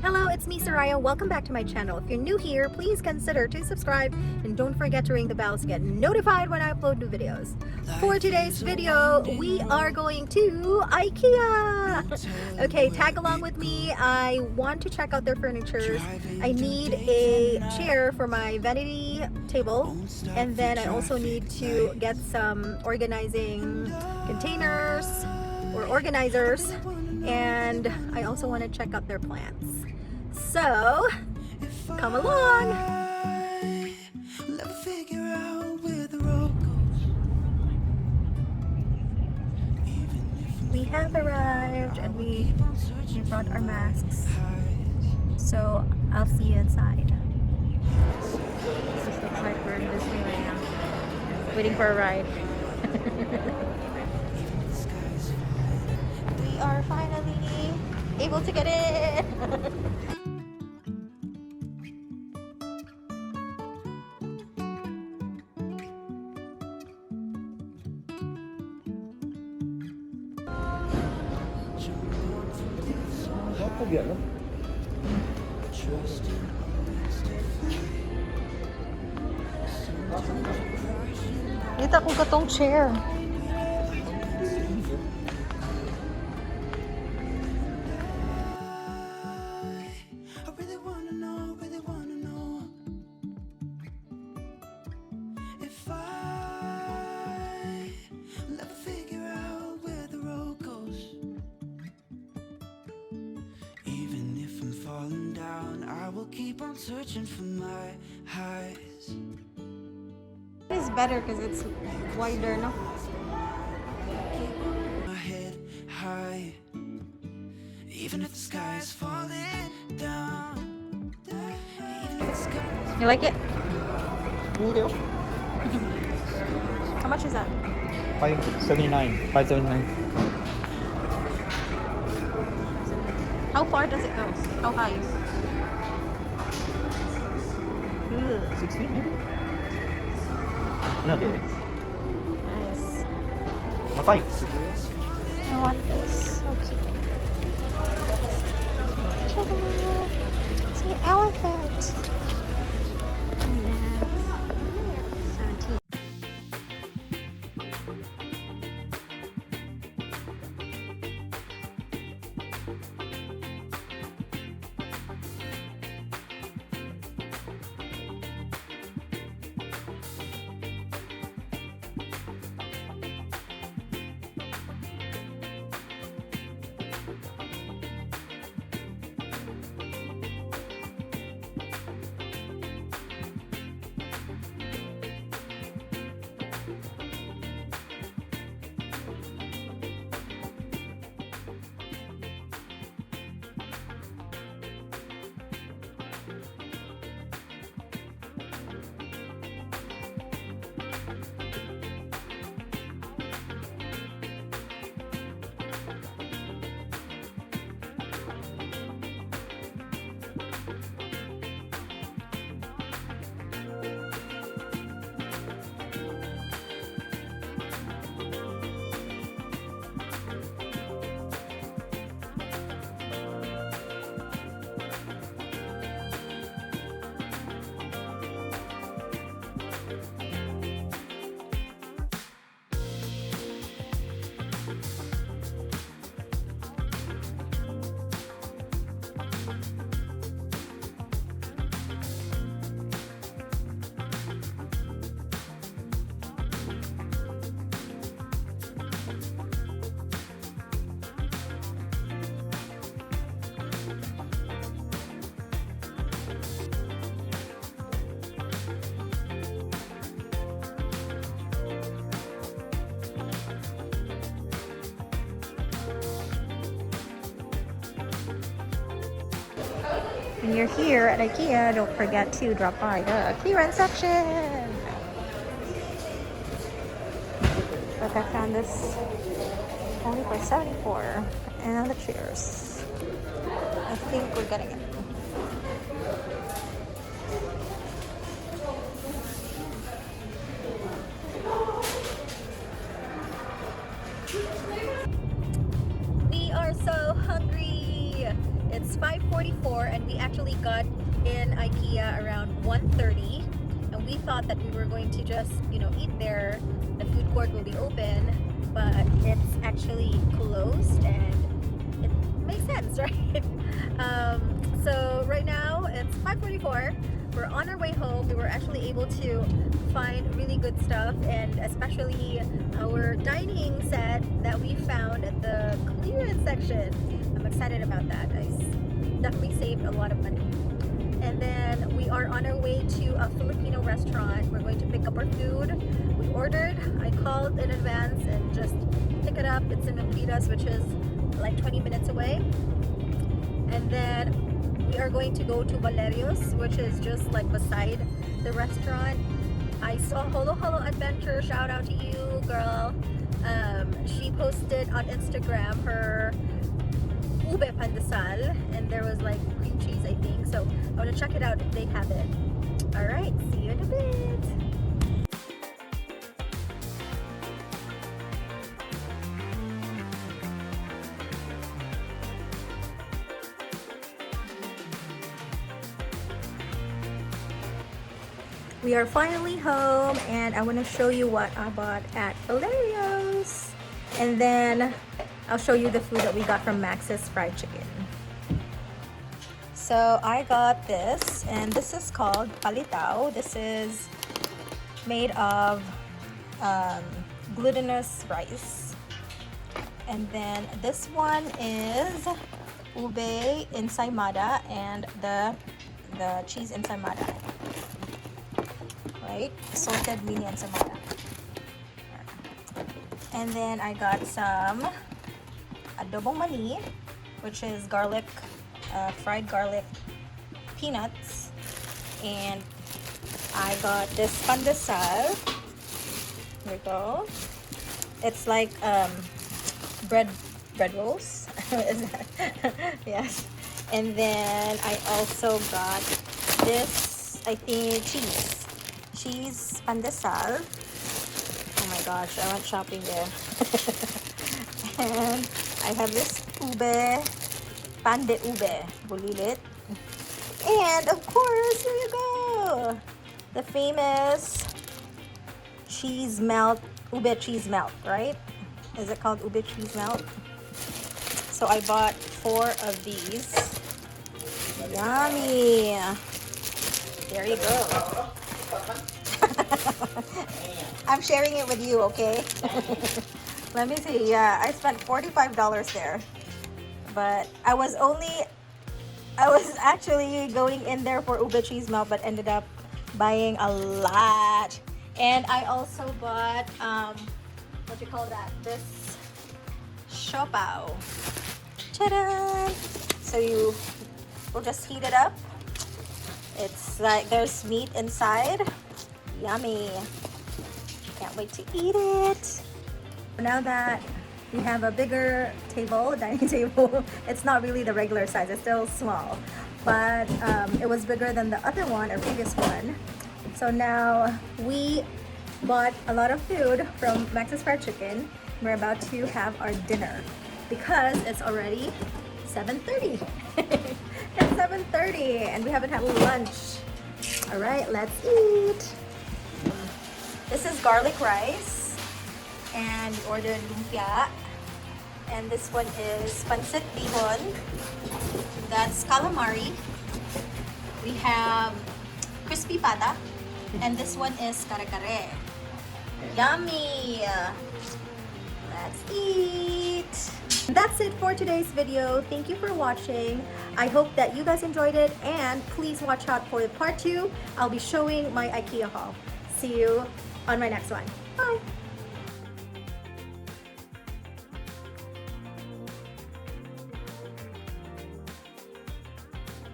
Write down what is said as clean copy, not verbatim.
Hello, it's me, Soraya. Welcome back to my channel. If you're new here, please consider to subscribe and don't forget to ring the bell to get notified when I upload new videos. For today's video, we are going to Ikea. Okay, tag along with me. I want to check out their furniture. I need a chair for my vanity table, and then I also need to get some organizing containers or organizers, and I also want to check out their plants. So, come along! We have arrived and we brought our masks. So, I'll see you inside. This looks like we're in Disneyland, waiting for a ride. We are finally able to get in! Kita ko katong chair. Keep on searching for my highs. It's better because it's wider, no? My head high, even if the sky is falling down. Even if the sky... You like it? Video. How much is that? 579. 579. How far does it go? How high? 16 maybe? No, Nice. matay. I want this. So cute. Check it out. It's an elephant. 17. When you're here at Ikea, don't forget to drop by the clearance section. Look, I found this only for $74 and the chairs. I think we're getting it. We are so hungry. It's 5:44 5:44, and we actually got in Ikea around 1:30, and we thought that we were going to just, you know, eat there. The food court will be open, but it's actually closed, and it makes sense, right? So right now it's 5:44. We're on our way home. We were actually able to find really good stuff, and especially our dining set that we found at the clearance section. I'm excited about that. I definitely saved a lot of money. And then we are on our way to a Filipino restaurant. We're going to pick up our food. We ordered. I called in advance and just pick it up. It's in Memphis, which is like 20 minutes away. And then we are going to go to Valerio's, which is just like beside the restaurant. I saw Holo Holo Adventure. Shout out to you, girl. She posted on Instagram her ube pandesal, and there was like cream cheese, I think. So I want to check it out if they have it. All right, see you in a bit. We are finally home, and I want to show you what I bought at Valerio's, and then I'll show you the food that we got from Max's Fried Chicken. So I got this, and this is called palitaw. This is made of glutinous rice, and then this one is ube ensaymada and the cheese ensaymada. Right? Salted mini ensaymada. And then I got some adobong mani, which is garlic, fried garlic peanuts. And I got this pandesal. Here we go. It's like bread rolls. Yes. And then I also got this, I think, cheese pandesal. Oh my gosh, I went shopping there. And I have this ube, pan de ube, bulilit. And of course, here you go, the famous cheese melt, ube cheese melt, right? Is it called ube cheese melt? So I bought 4 of these. Yummy. There you go. I'm sharing it with you, okay? Let me see. Yeah, I spent $45 there. But I was actually going in there for ube cheese melt, but ended up buying a lot. And I also bought, what do you call that? This siopao. Ta-da! So you will just heat it up. It's like there's meat inside. Yummy. Can't wait to eat it. Now that we have a bigger table, dining table, it's not really the regular size, it's still small. But it was bigger than the other one, or previous one. So now we bought a lot of food from Max's Fried Chicken. We're about to have our dinner because it's already 7:30. It's 7:30 and we haven't had lunch. All right, let's eat. This is garlic rice, and we ordered lumpia. And this one is pancit bihon. That's calamari. We have crispy pata, and this one is kare-kare. Yummy! Let's eat! That's it for today's video. Thank you for watching. I hope that you guys enjoyed it, and please watch out for part 2. I'll be showing my IKEA haul. See you on my next one. Bye!